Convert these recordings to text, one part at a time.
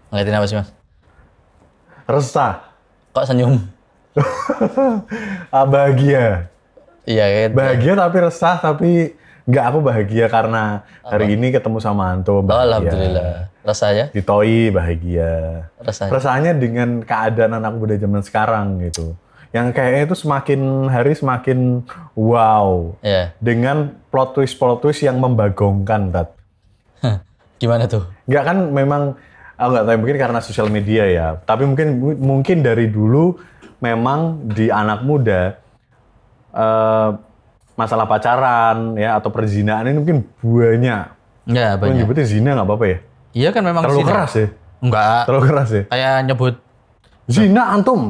Ngeliatin apa sih Mas? Resah. Kok senyum? Bahagia. Iya kan? Bahagia tapi resah, tapi nggak aku bahagia karena hari ini ketemu sama Anto, Oh, bahagia. alhamdulillah. Rasanya? Ditoi, bahagia. Rasanya? Rasanya dengan keadaan anak muda zaman sekarang gitu. Yang kayaknya itu semakin hari semakin wow. Iya. Dengan plot twist yang membagongkan, Tat. Gimana tuh? Nggak kan memang, aku nggak tahu mungkin karena sosial media ya. Tapi mungkin dari dulu memang di anak muda masalah pacaran ya atau perzinaan ini mungkin banyak. Enggak, Kalau banyak. nyebutnya zina nggak apa-apa ya? Iya kan memang Terlalu zina. keras ya? Enggak. Terlalu keras ya? Kayak nyebut, Zina antum.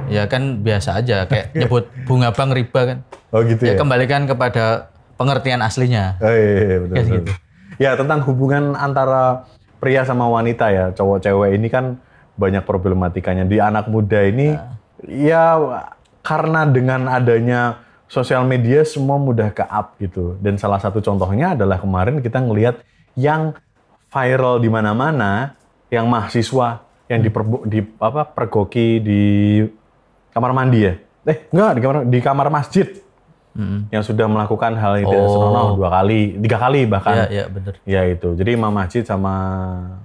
ya kan biasa aja. Kayak nyebut bunga bank riba kan. Oh gitu Ya ya? kembalikan kepada pengertian aslinya. Oh, iya, betul, Kayak betul. gitu. Ya tentang hubungan antara pria sama wanita ya, cowok cewek ini kan banyak problematikanya. Di anak muda ini ya karena dengan adanya sosial media semua mudah ke-up gitu. Dan salah satu contohnya adalah kemarin kita ngelihat yang viral di mana-mana, yang mahasiswa yang pergoki di kamar mandi ya. Enggak, di kamar masjid. Yang sudah melakukan hal yang tidak senonoh 3 kali bahkan. Iya bener. Ya itu. Jadi imam masjid sama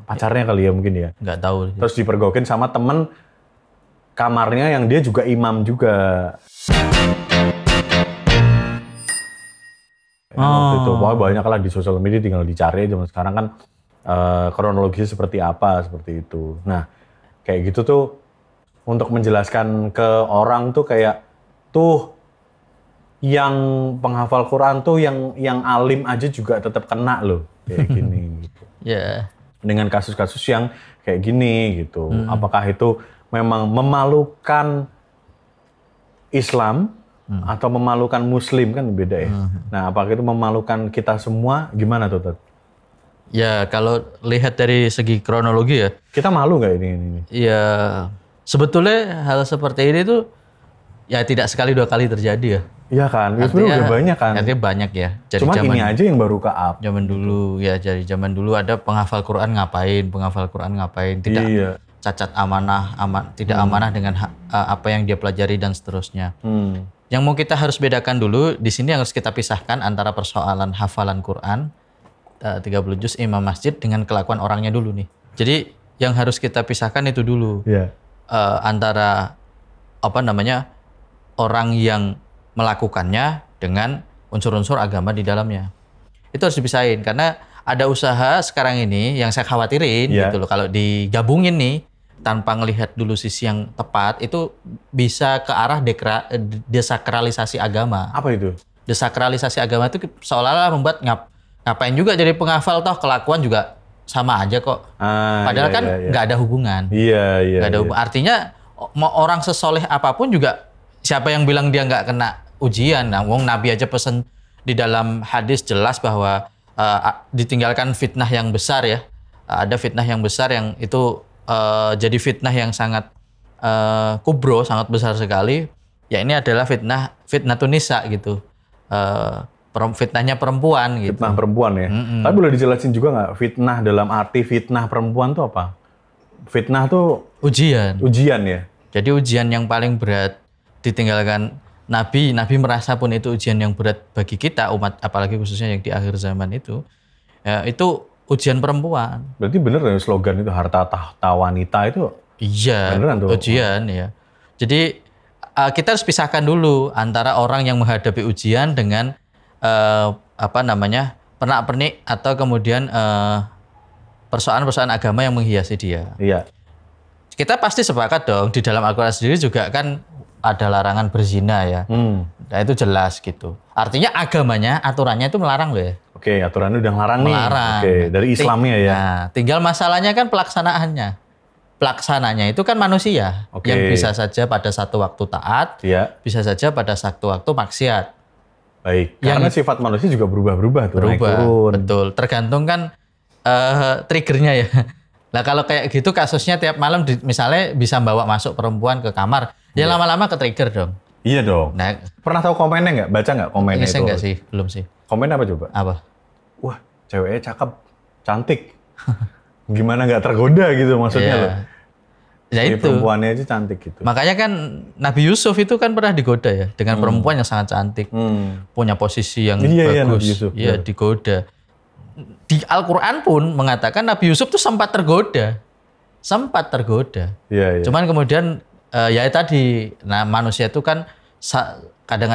pacarnya kali ya mungkin ya. Nggak tahu. Terus dipergokin sama temen kamarnya yang dia juga imam juga. Waktu itu pokoknya banyak lah di sosial media, tinggal dicari zaman sekarang kan kronologisnya seperti apa, seperti itu. Nah kayak gitu tuh untuk menjelaskan ke orang tuh kayak tuh yang penghafal Quran tuh yang alim aja juga tetap kena loh kayak gini gitu. Ya. Dengan kasus-kasus yang kayak gini gitu. Apakah itu memang memalukan Islam atau memalukan Muslim kan beda ya. Nah, apakah itu memalukan kita semua? Gimana tuh, Tat? Ya kalau lihat dari segi kronologi ya. Kita malu nggak ini? Ya sebetulnya hal seperti ini tuh ya tidak sekali 2 kali terjadi ya. Iya kan, itu udah banyak kan. Artinya banyak ya. Jadi Cuma zaman, ini aja yang baru ke-up. Zaman dulu ya, dari zaman dulu ada penghafal Quran ngapain, tidak Iya. cacat amanah, tidak amanah dengan apa yang dia pelajari dan seterusnya. Yang mau kita harus bedakan dulu di sini harus kita pisahkan antara persoalan hafalan Quran 30 juz imam masjid dengan kelakuan orangnya dulu nih. Jadi yang harus kita pisahkan itu dulu. Iya. Antara orang yang melakukannya dengan unsur-unsur agama di dalamnya. Itu harus dipisahin karena ada usaha sekarang ini yang saya khawatirin gitu loh, kalau digabungin nih tanpa ngelihat dulu sisi yang tepat itu bisa ke arah desakralisasi agama. Apa itu? Desakralisasi agama itu seolah-olah membuat ngapain juga jadi penghafal, toh kelakuan juga sama aja kok. Padahal nggak ada hubungan. Iya. Nggak ada hubungan. Artinya mau orang sesoleh apapun juga, siapa yang bilang dia nggak kena ujian? Nah, Nabi aja pesan di dalam hadis jelas bahwa ditinggalkan fitnah yang besar ya. Ada fitnah yang besar yang itu jadi fitnah yang sangat kubro, sangat besar sekali. Ya ini adalah fitnah tunisa gitu. Fitnahnya perempuan gitu. Fitnah perempuan ya. Tapi boleh dijelasin juga nggak fitnah dalam arti fitnah perempuan tuh apa? Fitnah tuh ujian. Ujian ya. Jadi ujian yang paling berat ditinggalkan Nabi merasa pun itu ujian yang berat bagi kita umat, apalagi khususnya yang di akhir zaman itu. Ya, itu ujian perempuan. Berarti bener ya slogan itu harta tahta wanita itu? Iya, ujian ya. Jadi kita harus pisahkan dulu antara orang yang menghadapi ujian dengan pernak-pernik atau kemudian persoalan-persoalan agama yang menghiasi dia. Iya. Kita pasti sepakat dong, di dalam Al-Quran sendiri juga kan ada larangan berzina ya. Nah itu jelas gitu. Artinya agamanya, aturannya itu melarang loh ya. Oke, aturannya udah melarang nih. Melarang. Oke, dari Islamnya ya. Nah, tinggal masalahnya kan pelaksanaannya. Pelaksananya itu kan manusia. Yang bisa saja pada satu waktu taat, bisa saja pada satu waktu maksiat. Baik, karena sifat manusia juga berubah-berubah tuh, naik turun. Betul, tergantung kan triggernya ya. Nah kalau kayak gitu kasusnya tiap malam misalnya bisa bawa masuk perempuan ke kamar, ya lama-lama ke trigger dong. Iya dong. Nah, pernah tahu komennya nggak? Baca nggak komennya itu? Enggak sih, belum sih. Komen apa coba? Apa? Wah, ceweknya cakep, cantik. Gimana nggak tergoda gitu maksudnya loh. Ya Si itu. perempuannya aja cantik gitu. Makanya kan Nabi Yusuf itu kan pernah digoda ya dengan perempuan yang sangat cantik, punya posisi yang Iya, Nabi bagus, Yusuf, iya digoda. Di Al-Quran pun mengatakan Nabi Yusuf tuh sempat tergoda. Iya, iya. Cuman kemudian ya tadi, nah manusia itu kan kadang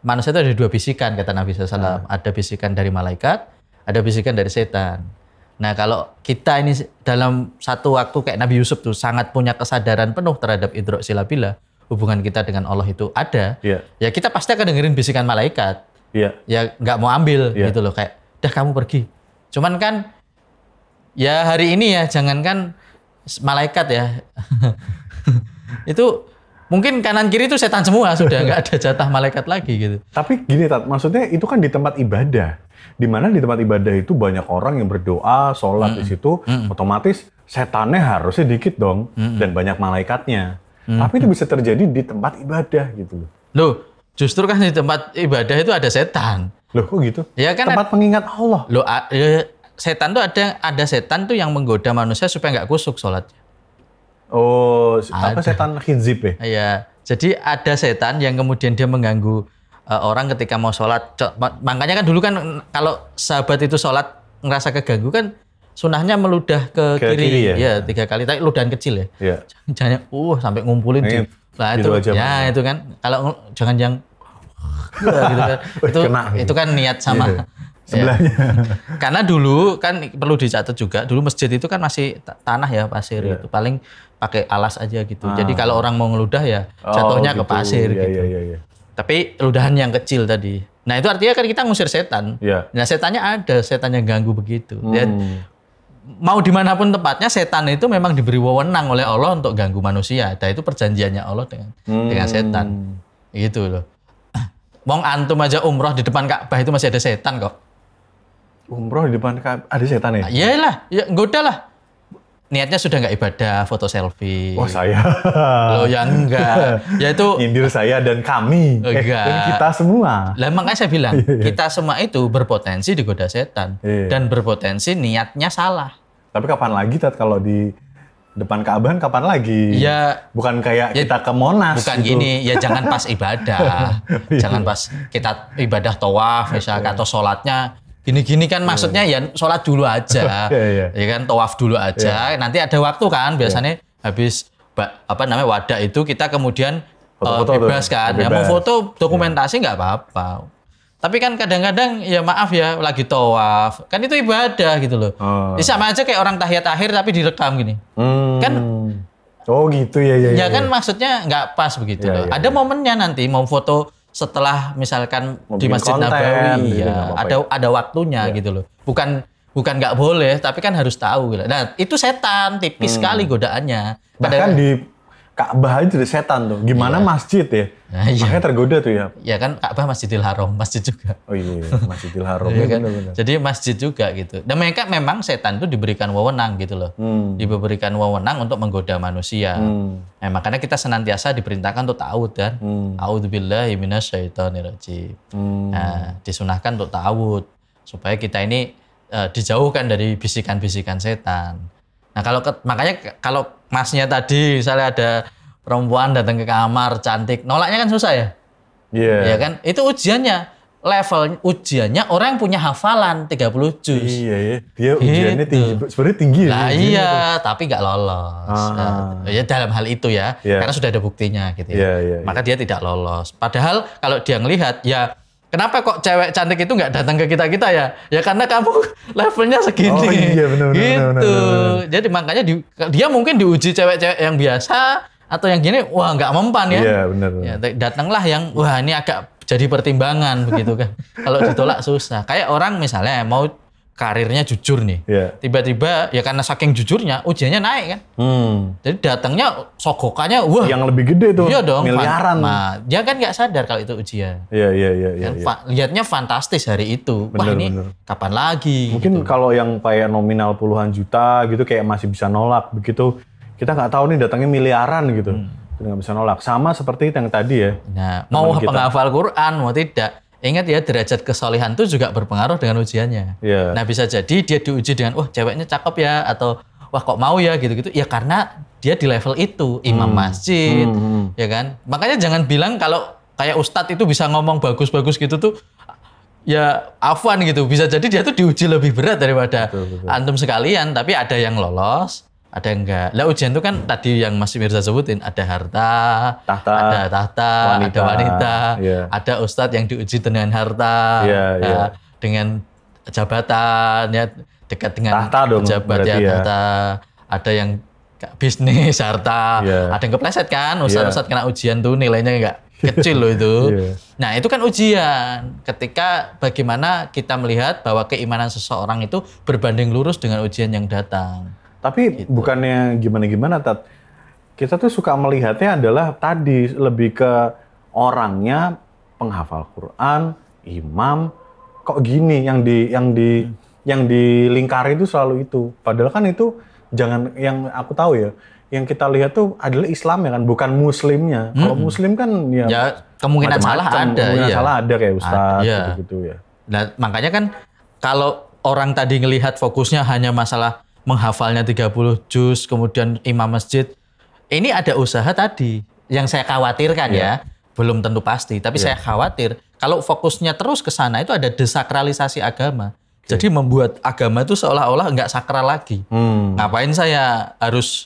manusia itu ada dua bisikan kata Nabi SAW. Ada bisikan dari malaikat, ada bisikan dari setan. Nah kalau kita ini dalam satu waktu kayak Nabi Yusuf tuh sangat punya kesadaran penuh terhadap idrok silabila, hubungan kita dengan Allah itu ada, ya kita pasti akan dengerin bisikan malaikat. Ya nggak mau ambil gitu loh, kayak dah kamu pergi. Cuman kan ya hari ini ya jangankan malaikat ya. Itu mungkin kanan kiri itu setan semua, sudah nggak ada jatah malaikat lagi gitu. Tapi gini Tat, maksudnya itu kan di tempat ibadah. Di mana di tempat ibadah itu banyak orang yang berdoa, sholat di situ, otomatis setannya harusnya dikit dong dan banyak malaikatnya. Tapi itu bisa terjadi di tempat ibadah gitu loh. Loh, justru kan di tempat ibadah itu ada setan. Loh kok gitu? Ya kan tempat pengingat Allah. Loh, setan tuh ada setan tuh yang menggoda manusia supaya nggak kusuk sholatnya. Oh, apa setan khinzib ya? Iya, jadi ada setan yang kemudian dia mengganggu orang ketika mau sholat. Makanya kan dulu kan kalau sahabat itu sholat ngerasa keganggu kan sunahnya meludah ke kiri ya 3 kali, tapi ludahan kecil ya. Iya. Jangan sampai ngumpulin di. Nah itu gitu ya itu kan kalau jangan yang gitu kan. Itu kan niat sama sebelahnya. Karena dulu kan perlu dicatat juga, dulu masjid itu kan masih tanah ya, pasir itu paling pakai alas aja gitu. Jadi kalau orang mau ngeludah ya jatuhnya ke pasir gitu. Iya. Tapi ludahan yang kecil tadi. Nah itu artinya kan kita ngusir setan. Nah setannya ada, setan yang ganggu begitu. Dan mau dimanapun tempatnya setan itu memang diberi wewenang oleh Allah untuk ganggu manusia. Dan itu perjanjiannya Allah dengan setan. Gitu loh. Wong antum aja umroh di depan Ka'bah itu masih ada setan kok. Umroh di depan ada setan ya? Iyalah, ya goda lah. Niatnya sudah nggak ibadah, foto selfie. Oh saya. Loh ya enggak. Ya itu nyindir saya dan kami. Enggak. Dan kita semua. Lah makanya saya bilang, kita semua itu berpotensi digoda setan. Dan berpotensi niatnya salah. Tapi kapan lagi Tat kalau di depan Ka'bah kapan lagi? Ya. Bukan kayak kita ke Monas. Bukan gitu. gini, ya jangan pas ibadah. Jangan pas kita ibadah tawaf misalkan atau sholatnya. Gini-gini kan maksudnya ya sholat dulu aja, ya kan tawaf dulu aja. Nanti ada waktu kan biasanya habis wadah itu kita kemudian bebas kan. Ya mau foto dokumentasi nggak apa-apa. Tapi kan kadang-kadang ya maaf ya lagi tawaf kan itu ibadah gitu loh. Sama aja kayak orang tahiyat akhir tapi direkam gini. Kan oh gitu ya. Ya kan maksudnya nggak pas begitu loh. Ada momennya nanti mau foto setelah misalkan di Masjid Nabawi ya ada waktunya gitu loh. Bukan nggak boleh, tapi kan harus tahu gitu. Nah, itu setan tipis sekali godaannya. Bahkan di Ka'bah aja ada setan tuh. Gimana masjid ya? Nah, makanya tergoda tuh ya. Ya kan Ka'bah Masjidil Haram, masjid juga. Oh iya, Masjidil Haram. Ya kan? Jadi masjid juga gitu. Dan mereka memang setan itu diberikan wewenang gitu loh. Diberikan wewenang untuk menggoda manusia. Nah, makanya kita senantiasa diperintahkan untuk ta'awud kan. A'udzubillahi minasyaitonirrajim. Nah, disunahkan untuk ta'awud supaya kita ini dijauhkan dari bisikan-bisikan setan. Nah, makanya kalau masnya tadi misalnya ada perempuan datang ke kamar cantik, nolaknya kan susah ya? Ya kan? Itu ujiannya. Level ujiannya orang yang punya hafalan 30 juz. Iya ya. Dia ujiannya tinggi, sebenarnya tinggi ya. Nah iya, tapi nggak lolos. Ya dalam hal itu ya, karena sudah ada buktinya gitu ya. Maka dia tidak lolos. Padahal kalau dia ngelihat ya, kenapa kok cewek cantik itu nggak datang ke kita ya? Ya karena kamu levelnya segini. Oh iya benar. Gitu. Jadi makanya dia mungkin diuji cewek-cewek yang biasa atau yang gini, wah nggak mempan ya. Iya benar. Ya, datanglah yang wah ini agak jadi pertimbangan begitu kan. Kalau ditolak susah. Kayak orang misalnya mau karirnya jujur nih. Tiba-tiba ya karena saking jujurnya ujiannya naik kan. Jadi datangnya sogokannya wah yang lebih gede tuh. Iya dong, miliaran. Dia kan nggak sadar kalau itu ujian. Iya. Lihatnya fantastis hari itu. Wah ini kapan lagi? Mungkin gitu. Kalau yang kayak nominal puluhan juta gitu kayak masih bisa nolak begitu. Kita nggak tahu nih datangnya miliaran gitu. Kita nggak bisa nolak. Sama seperti yang tadi ya. Nah, mau penghafal Quran mau tidak. ingat ya derajat kesolehan itu juga berpengaruh dengan ujiannya. Iya. Nah bisa jadi dia diuji dengan wah ceweknya cakep ya atau wah kok mau ya gitu-gitu. Ya karena dia di level itu imam masjid, ya kan. Makanya jangan bilang kalau kayak ustadz itu bisa ngomong bagus-bagus gitu tuh ya afwan gitu. Bisa jadi dia tuh diuji lebih berat daripada Betul. antum sekalian. Tapi ada yang lolos, ada yang enggak. Lah ujian itu kan tadi yang Mas Mirza sebutin ada harta, ada tahta, ada wanita, ada ustadz yang diuji dengan harta, dengan jabatan, ya dekat dengan tahta dong, pejabat ya tahta. Ada yang bisnis, harta, ada yang kepleset kan, ustadz kena ujian tuh nilainya enggak kecil loh itu. Nah itu kan ujian ketika bagaimana kita melihat bahwa keimanan seseorang itu berbanding lurus dengan ujian yang datang. Tapi gitu. Bukannya gimana-gimana, Tat. Kita tuh suka melihatnya adalah tadi lebih ke orangnya penghafal Quran, imam, kok gini yang dilingkari itu selalu itu. Padahal kan itu jangan yang aku tahu ya, yang kita lihat tuh adalah Islam ya kan, bukan muslimnya. Kalau muslim kan ya kemungkinan salah ada. Kemungkinan salah ada kayak Ustaz gitu ya. Nah, makanya kan kalau orang tadi ngelihat fokusnya hanya masalah menghafalnya 30 juz, kemudian imam masjid. Ini ada usaha tadi yang saya khawatirkan ya. Belum tentu pasti, tapi saya khawatir kalau fokusnya terus ke sana itu ada desakralisasi agama. Jadi membuat agama itu seolah-olah nggak sakral lagi. Ngapain saya harus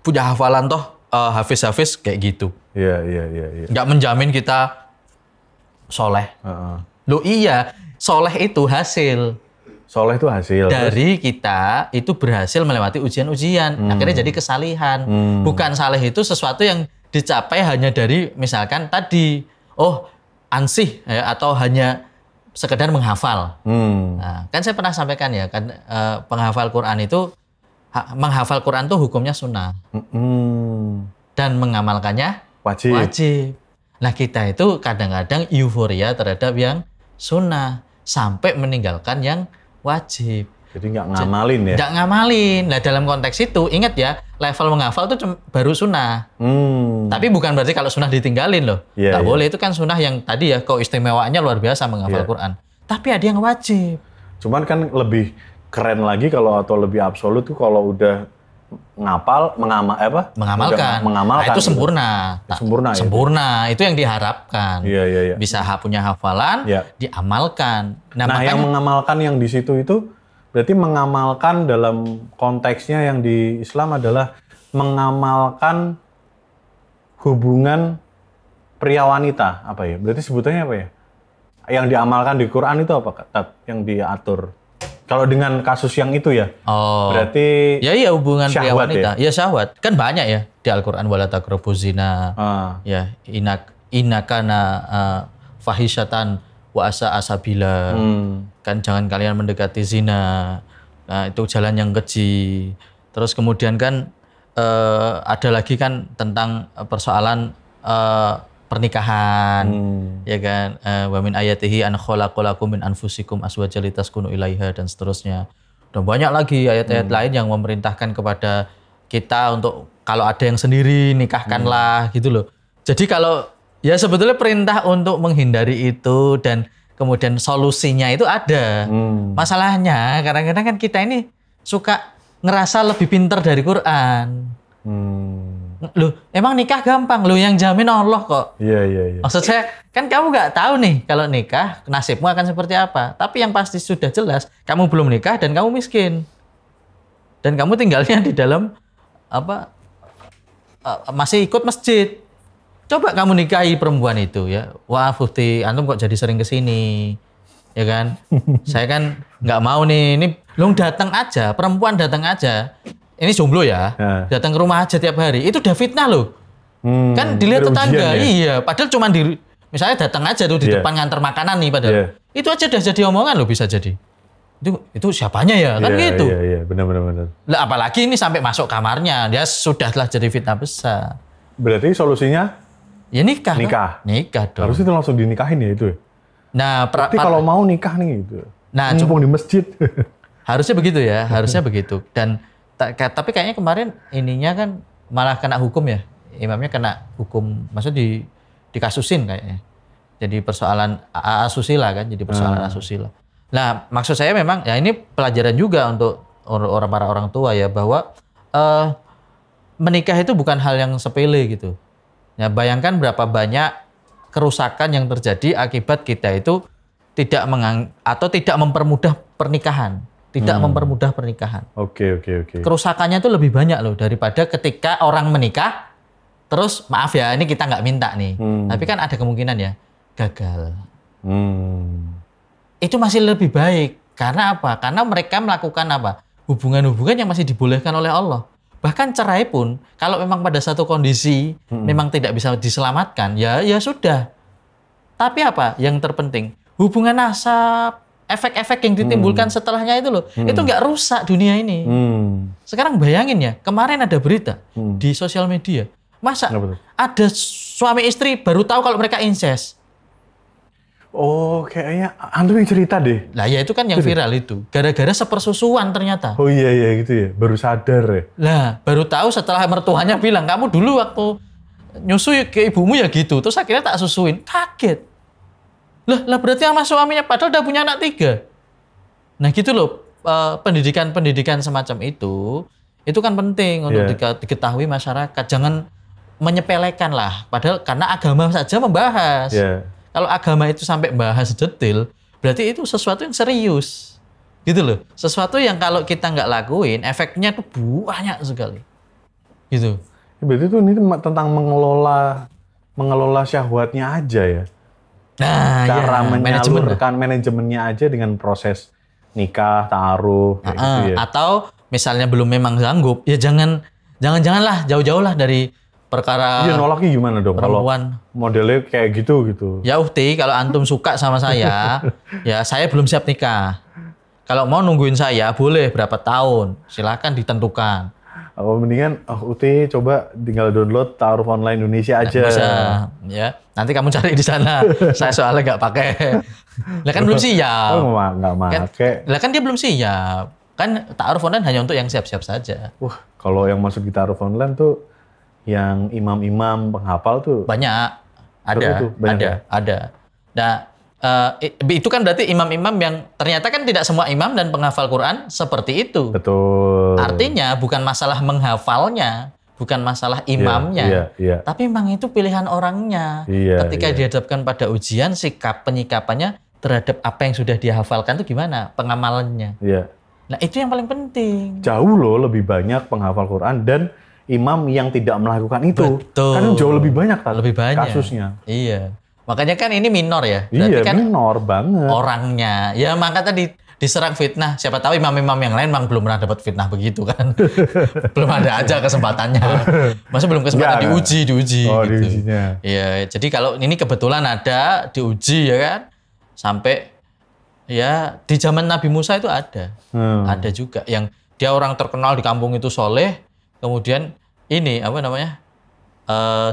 punya hafalan toh hafiz-hafiz kayak gitu. Iya. Nggak menjamin kita soleh. Loh iya, soleh itu hasil. Soleh itu hasil. Dari kita itu berhasil melewati ujian-ujian. Akhirnya jadi kesalihan. Bukan saleh itu sesuatu yang dicapai hanya dari misalkan tadi, ansih ya, atau hanya sekedar menghafal. Nah, kan saya pernah sampaikan ya, kan penghafal Quran itu, menghafal Quran itu hukumnya sunnah. Dan mengamalkannya wajib. Nah kita itu kadang-kadang euforia terhadap yang sunnah. Sampai meninggalkan yang wajib. Jadi nggak ngamalin ya? Nggak ngamalin. Nah dalam konteks itu, ingat ya, level menghafal itu baru sunnah. Tapi bukan berarti kalau sunnah ditinggalin loh. Nggak boleh, itu kan sunnah yang tadi ya, keistimewaannya luar biasa menghafal Quran. Tapi ada yang wajib. Cuman kan lebih keren lagi atau lebih absolut tuh kalau udah mengamalkan. Nah, itu sempurna. Sempurna. Itu yang diharapkan. Iya. Bisa punya hafalan, diamalkan. Nah makanya, yang mengamalkan yang di situ itu berarti mengamalkan dalam konteksnya yang di Islam adalah mengamalkan hubungan pria wanita apa ya? Berarti sebutannya apa ya? Yang diamalkan di Quran itu apa, Tat? Yang diatur? Kalau dengan kasus yang itu ya, berarti ya hubungan pria wanita, ya syahwat. Kan banyak ya di Al-Quran, wala taqrabuz zina, ya inakana fahisyatan wa asa asabila. Kan jangan kalian mendekati zina. Nah, itu jalan yang keji. Terus kemudian kan ada lagi kan tentang persoalan pernikahan, ya kan, wa min ayatihi an khalaqalakum min anfusikum azwajan litaskunu ilaiha dan seterusnya. Dan banyak lagi ayat-ayat lain yang memerintahkan kepada kita untuk kalau ada yang sendiri nikahkanlah gitu loh. Jadi kalau ya sebetulnya perintah untuk menghindari itu dan kemudian solusinya itu ada. Masalahnya kadang-kadang kan kita ini suka ngerasa lebih pinter dari Quran. Loh, emang nikah gampang? Loh, yang jamin Allah kok. Iya. Maksud saya, kan kamu nggak tahu nih kalau nikah nasibmu akan seperti apa. Tapi yang pasti sudah jelas, kamu belum nikah dan kamu miskin. Dan kamu tinggalnya di dalam masih ikut masjid. Coba kamu nikahi perempuan itu ya. Wah, Fufti, antum kok jadi sering kesini, ya kan? Saya kan nggak mau nih. Ini lu datang aja, perempuan datang aja. Ini jomblo ya, datang ke rumah aja tiap hari. Itu udah fitnah loh. Kan dilihat tetangga. Ya? Iya, padahal cuma misalnya datang aja tuh di depan nganter makanan nih padahal. Itu aja udah jadi omongan loh, bisa jadi. Itu siapanya ya, kan gitu. Iya, benar. Lah apalagi ini sampai masuk kamarnya, dia sudahlah jadi fitnah besar. Berarti solusinya? Ya nikah. Nikah dong. Harus itu langsung dinikahin ya itu. Nah, berarti kalau mau nikah nih gitu. Nah, mumpung di masjid. Harusnya begitu ya, harusnya begitu. Dan tapi kayaknya kemarin ininya kan malah kena hukum ya. Imamnya kena hukum, maksudnya dikasusin kayaknya. Jadi persoalan asusila kan, jadi persoalan asusila. Nah, maksud saya memang ya ini pelajaran juga untuk para orang tua ya, bahwa menikah itu bukan hal yang sepele gitu. Ya, bayangkan berapa banyak kerusakan yang terjadi akibat kita itu tidak mempermudah pernikahan, mempermudah pernikahan. Oke. Kerusakannya itu lebih banyak loh daripada ketika orang menikah, terus maaf ya ini kita nggak minta nih, tapi kan ada kemungkinan ya gagal. Itu masih lebih baik. Karena apa? Karena mereka melakukan apa? Hubungan-hubungan yang masih dibolehkan oleh Allah. Bahkan cerai pun, kalau memang pada satu kondisi memang tidak bisa diselamatkan, ya sudah. Tapi apa? Yang terpenting, hubungan nasab, efek-efek yang ditimbulkan setelahnya itu loh, itu nggak rusak dunia ini. Sekarang bayangin ya, kemarin ada berita di sosial media, masa ada suami istri baru tahu kalau mereka incest. Oh, kayaknya antum yang cerita deh. Lah ya itu kan yang viral itu. Gara-gara sepersusuan ternyata. Oh iya gitu ya. Baru sadar ya. Lah, baru tahu setelah mertuanya bilang, "Kamu dulu waktu nyusu ke ibumu ya gitu." Terus akhirnya tak susuin. Kaget. Lah berarti sama suaminya padahal udah punya anak 3. Nah, gitu loh. Pendidikan semacam itu kan penting untuk diketahui masyarakat. Jangan menyepelekan lah. Padahal karena agama saja membahas. Kalau agama itu sampai bahas detail, berarti itu sesuatu yang serius. Gitu loh. Sesuatu yang kalau kita nggak lakuin, efeknya tuh banyak sekali. Gitu. Berarti itu ini tentang mengelola syahwatnya aja ya. Nah, cara menyalurkan manajemennya aja dengan proses nikah, ta'aruf, kayak gitu ya. Atau misalnya belum memang sanggup, ya janganlah jauh-jauh lah dari perkara. Iya, nolaknya gimana dong kalau modelnya kayak gitu? Ya Uhti, kalau antum suka sama saya, ya saya belum siap nikah. Kalau mau nungguin saya, boleh berapa tahun, silakan ditentukan. Mendingan Uhti coba tinggal download Ta'aruf Online Indonesia aja. Bisa, ya. Nanti kamu cari di sana. Saya soalnya nggak pakai. Lah kan belum siap. Oh, nggak pakai. Lah kan dia belum siap. Kan Ta'aruf Online hanya untuk yang siap-siap saja. Wah, kalau yang masuk di Ta'aruf Online tuh yang imam-imam penghafal tuh banyak. Ada. Nah, itu kan berarti imam-imam yang ternyata kan tidak semua imam dan penghafal Quran seperti itu. Betul. Artinya bukan masalah menghafalnya, bukan masalah imamnya, tapi memang itu pilihan orangnya. Ketika dihadapkan pada ujian, penyikapannya terhadap apa yang sudah dia hafalkan itu gimana, pengamalannya. Nah itu yang paling penting. Jauh loh lebih banyak penghafal Quran dan imam yang tidak melakukan itu. Betul. Kan jauh lebih banyak kasusnya. Iya. Makanya kan ini minor ya. Berarti kan minor banget. Orangnya. Ya maka tadi diserang fitnah. Siapa tahu imam-imam yang lain memang belum pernah dapat fitnah begitu kan. Belum ada aja kesempatannya. Masa belum kesempatan diuji Oh, gitu. diujinya. Iya, jadi kalau ini kebetulan ada diuji ya kan. Sampai ya di zaman Nabi Musa itu ada. Ada juga yang dia orang terkenal di kampung itu soleh. Kemudian ini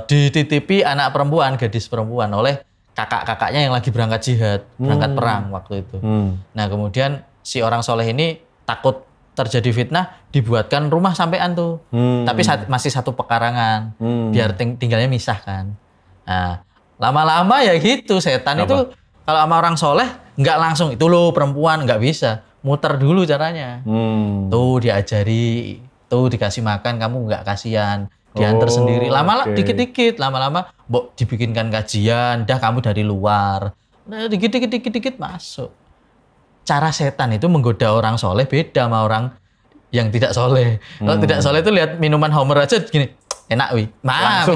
dititipi anak perempuan, gadis perempuan oleh kakak-kakaknya yang lagi berangkat jihad, berangkat perang waktu itu. Nah kemudian si orang soleh ini takut terjadi fitnah, dibuatkan rumah sampean tuh. Tapi masih satu pekarangan, biar tinggalnya misah kan. Nah lama-lama ya gitu, setan itu kalau sama orang soleh nggak langsung itu loh perempuan, nggak bisa. Muter dulu caranya. Tuh diajari. Tuh dikasih makan, kamu nggak kasihan, diantar sendiri. Lama-lama dikit-dikit, lama-lama dibikinkan kajian, dah kamu dari luar. Nah, dikit-dikit masuk. Cara setan itu menggoda orang soleh beda sama orang yang tidak soleh. Kalau tidak soleh itu lihat minuman Homer aja gini, enak wih,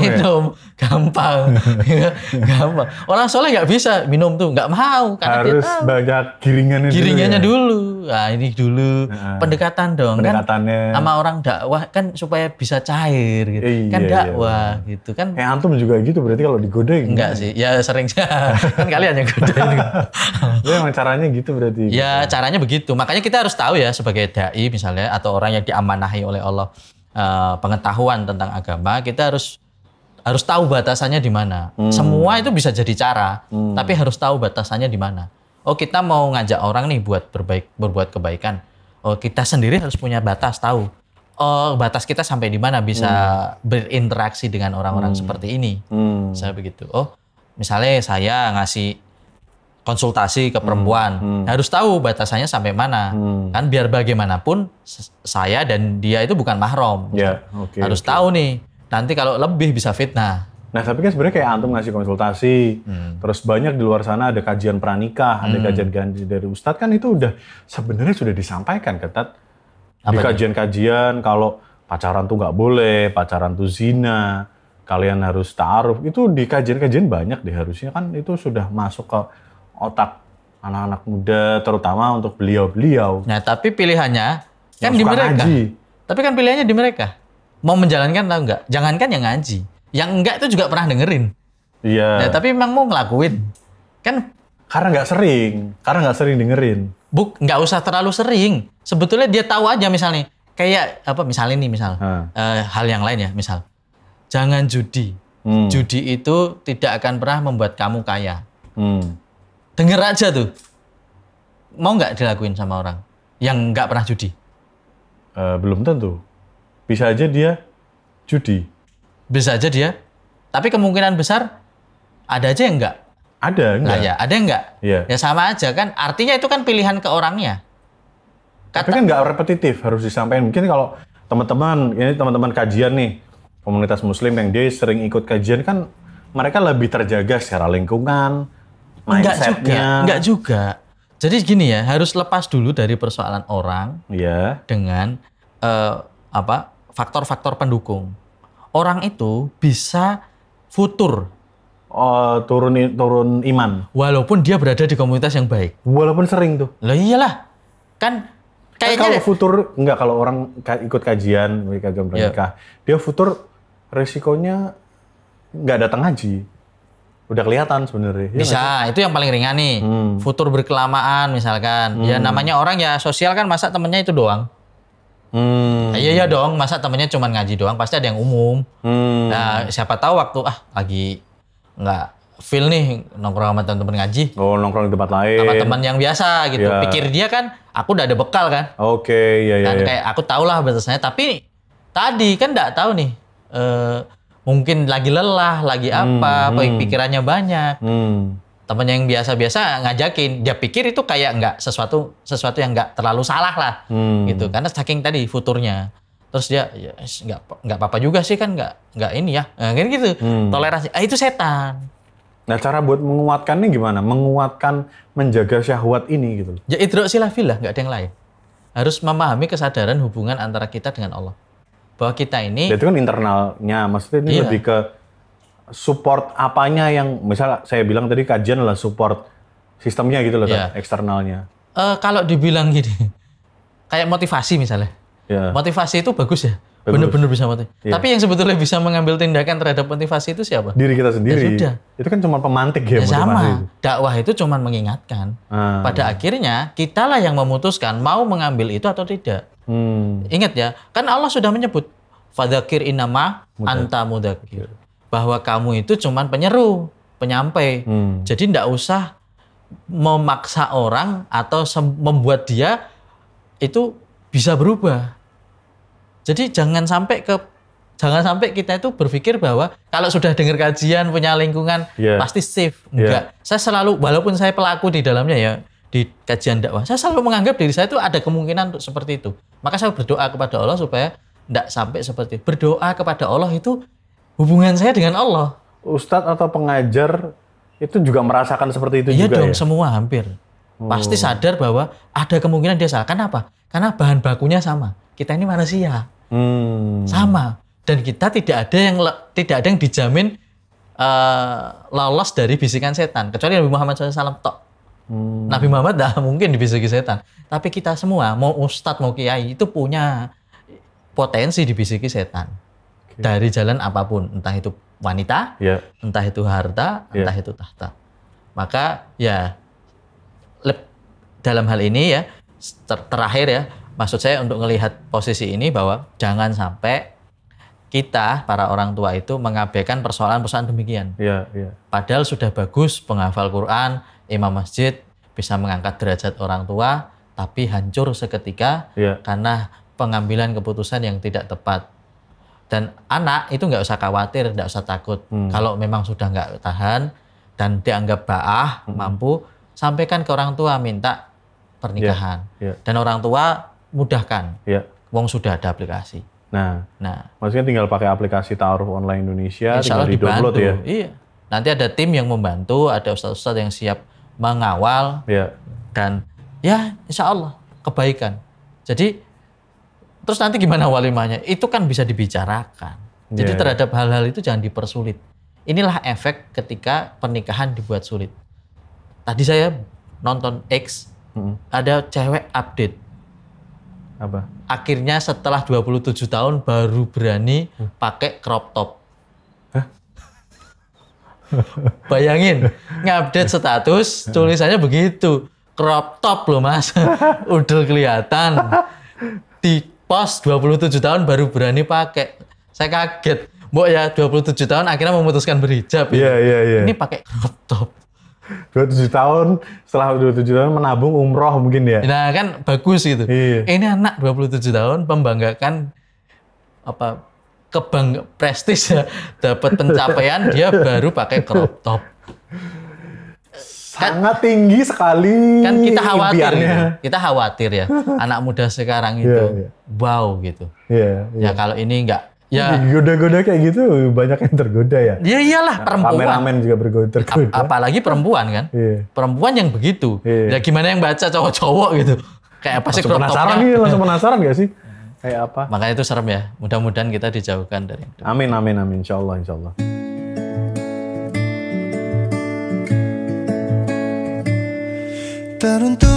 minum, gampang. Orang soleh nggak bisa minum tuh, nggak mau. Karena harus banyak giringannya dulu. Nah ini dulu, pendekatan dong. Pendekatannya. Kan, sama orang dakwah kan supaya bisa cair gitu. Kan dakwah gitu kan. Antum juga gitu berarti kalau digoda gitu. Enggak sih, ya sering kan kalian yang godain. Emang caranya gitu berarti. Ya caranya begitu, makanya kita harus tahu ya sebagai dai misalnya atau orang yang diamanahi oleh Allah. Pengetahuan tentang agama, kita harus tahu batasannya di mana. Semua itu bisa jadi cara, tapi harus tahu batasannya di mana. Oh kita mau ngajak orang nih berbuat kebaikan. Oh kita sendiri harus punya batas, tahu. Oh batas kita sampai di mana bisa berinteraksi dengan orang-orang seperti ini. Saya begitu. Oh Misalnya saya ngasih konsultasi ke perempuan, harus tahu batasannya sampai mana. Kan biar bagaimanapun saya dan dia itu bukan mahram. Ya, Harus tahu nih, nanti kalau lebih bisa fitnah. Nah, tapi kan sebenarnya kayak antum ngasih konsultasi, terus banyak di luar sana ada kajian pranikah, ada kajian ganti dari Ustadz, kan itu udah sebenarnya sudah disampaikan, Ketat. Di kajian-kajian kalau pacaran tuh nggak boleh, pacaran tuh zina, kalian harus ta'aruf, itu di kajian-kajian banyak deh, harusnya kan itu sudah masuk ke otak anak-anak muda, terutama untuk beliau-beliau. Nah, tapi pilihannya kan Yang di suka mereka. ngaji. Tapi kan pilihannya di mereka. Mau menjalankan atau enggak? Jangankan yang ngaji. Yang enggak itu juga pernah dengerin. Iya. Nah, tapi memang mau ngelakuin. Kan Karena nggak sering dengerin. nggak usah terlalu sering. Sebetulnya dia tahu aja misalnya. Kayak apa misalnya nih hal yang lain ya, misal. Jangan judi. Judi itu tidak akan pernah membuat kamu kaya. Denger aja tuh. Mau nggak dilakuin sama orang yang nggak pernah judi? Belum tentu. Bisa aja dia judi. Bisa aja dia. Tapi kemungkinan besar ada aja yang nggak. Ada, enggak? Lah ya, ada yang nggak? Iya. Ya sama aja kan. Artinya itu kan pilihan ke orangnya. Tapi kan nggak repetitif, harus disampaikan. Mungkin kalau teman-teman kajian nih, komunitas muslim yang dia sering ikut kajian kan mereka lebih terjaga secara lingkungan, mindset-nya. Enggak juga. Jadi gini ya, harus lepas dulu dari persoalan orang Iya. dengan faktor-faktor pendukung. Orang itu bisa futur Oh, turun iman. walaupun dia berada di komunitas yang baik. Walaupun sering tuh. Lah iyalah. Kan Kalau kayaknya futur, enggak, kalau orang ikut kajian pranikah, dia futur resikonya nggak datang ngaji. Udah kelihatan sebenarnya. Ya, bisa, itu yang paling ringan nih. Futur berkelamaan misalkan. Ya namanya orang ya sosial kan, masa temennya itu doang. Iya dong, masa temennya cuma ngaji doang, pasti ada yang umum. Nah, siapa tahu waktu lagi nggak feel nih nongkrong sama teman-teman ngaji. Oh, nongkrong di tempat lain. Sama teman yang biasa gitu. Ya. Pikir dia kan, aku udah ada bekal kan. Oke, iya. Kan kayak aku tahu lah batasnya, tapi tadi kan nggak tahu nih. Mungkin lagi lelah, lagi apa, pikirannya banyak. Temennya yang biasa-biasa ngajakin, dia pikir itu kayak nggak sesuatu yang nggak terlalu salah lah, gitu. Karena saking tadi futurnya. Terus dia ya nggak apa-apa juga sih kan, nggak ini ya, kayak gitu. Toleransi, itu setan. Nah, cara buat menguatkannya gimana? Menguatkan, menjaga syahwat ini gitu. Ya idrok silafillah, nggak ada yang lain. Harus memahami kesadaran hubungan antara kita dengan Allah. Bahwa kita ini... Itu kan internalnya, maksudnya ini lebih ke support apanya yang, misal saya bilang tadi kajian adalah support sistemnya gitu loh, eksternalnya. Kalau dibilang gini, kayak motivasi misalnya. Motivasi itu bagus ya, benar-benar bisa motivasi. Tapi yang sebetulnya bisa mengambil tindakan terhadap motivasi itu siapa? Diri kita sendiri. Ya sudah. Itu kan cuma pemantik ya, motivasi sama. itu. Dakwah itu cuma mengingatkan. Pada akhirnya kitalah yang memutuskan mau mengambil itu atau tidak. Ingat ya, kan Allah sudah menyebut fadzakir innama anta mudzakir. Bahwa kamu itu cuma penyeru, penyampai. Jadi tidak usah memaksa orang atau membuat dia itu bisa berubah. Jadi jangan sampai kita itu berpikir bahwa kalau sudah dengar kajian punya lingkungan pasti safe. Enggak. Saya selalu, walaupun saya pelaku di dalamnya ya, di kajian dakwah, saya selalu menganggap diri saya itu ada kemungkinan untuk seperti itu. Maka saya berdoa kepada Allah supaya tidak sampai seperti itu. Berdoa kepada Allah itu hubungan saya dengan Allah. Ustadz atau pengajar itu juga merasakan seperti itu juga ya? Iya dong, semua hampir. Pasti sadar bahwa ada kemungkinan dia salah. Kenapa? Karena bahan bakunya sama. Kita ini manusia. Sama. Dan kita tidak ada yang dijamin lolos dari bisikan setan. Kecuali Nabi Muhammad SAW tok. Nabi Muhammad tidak mungkin dibisiki setan. Tapi kita semua, mau ustadz, mau kiai, itu punya potensi dibisiki setan. Dari jalan apapun. Entah itu wanita, entah itu harta, entah itu tahta. Maka ya dalam hal ini ya, terakhir ya, maksud saya untuk melihat posisi ini bahwa jangan sampai kita, para orang tua itu mengabaikan persoalan-persoalan demikian. Padahal sudah bagus penghafal Quran, imam masjid, bisa mengangkat derajat orang tua, tapi hancur seketika karena pengambilan keputusan yang tidak tepat. Dan anak itu nggak usah khawatir, nggak usah takut. Kalau memang sudah nggak tahan, dan dianggap ba'ah, mampu, sampaikan ke orang tua minta pernikahan. Dan orang tua mudahkan. Wong sudah ada aplikasi. Nah, maksudnya tinggal pakai aplikasi Ta'aruf Online Indonesia, tinggal di-download ya? Iya. Nanti ada tim yang membantu, ada ustadz-ustadz yang siap mengawal, dan ya insya Allah kebaikan. Jadi, terus nanti gimana walimahnya? Itu kan bisa dibicarakan. Jadi terhadap hal-hal itu jangan dipersulit. Inilah efek ketika pernikahan dibuat sulit. Tadi saya nonton X, ada cewek update. Apa? Akhirnya setelah 27 tahun baru berani pakai crop top. Bayangin, ngupdate status, tulisannya begitu. Crop top loh mas, udah kelihatan. Di post 27 tahun baru berani pakai. Saya kaget. Mbok ya 27 tahun akhirnya memutuskan berhijab. Iya. Ini pakai crop top. 27 tahun, setelah 27 tahun menabung umroh mungkin ya. Nah kan bagus gitu. Ini anak 27 tahun membanggakan apa prestis ya, dapat pencapaian dia baru pakai crop top. Sangat tinggi sekali. Kan kita khawatir gitu. Kita khawatir ya anak muda sekarang itu wow gitu. Ya kalau ini enggak ya goda-goda kayak gitu banyak yang tergoda ya. Ya iyalah perempuan. Kameramen juga tergoda. Apalagi perempuan kan. Perempuan yang begitu. Ya gimana yang baca cowok-cowok gitu. Kayak apa sih crop penasaran nih, langsung penasaran gak sih? Kayak apa? Makanya itu serem ya. Mudah-mudahan kita dijauhkan dari itu. Amin. Insyaallah. Teruntuk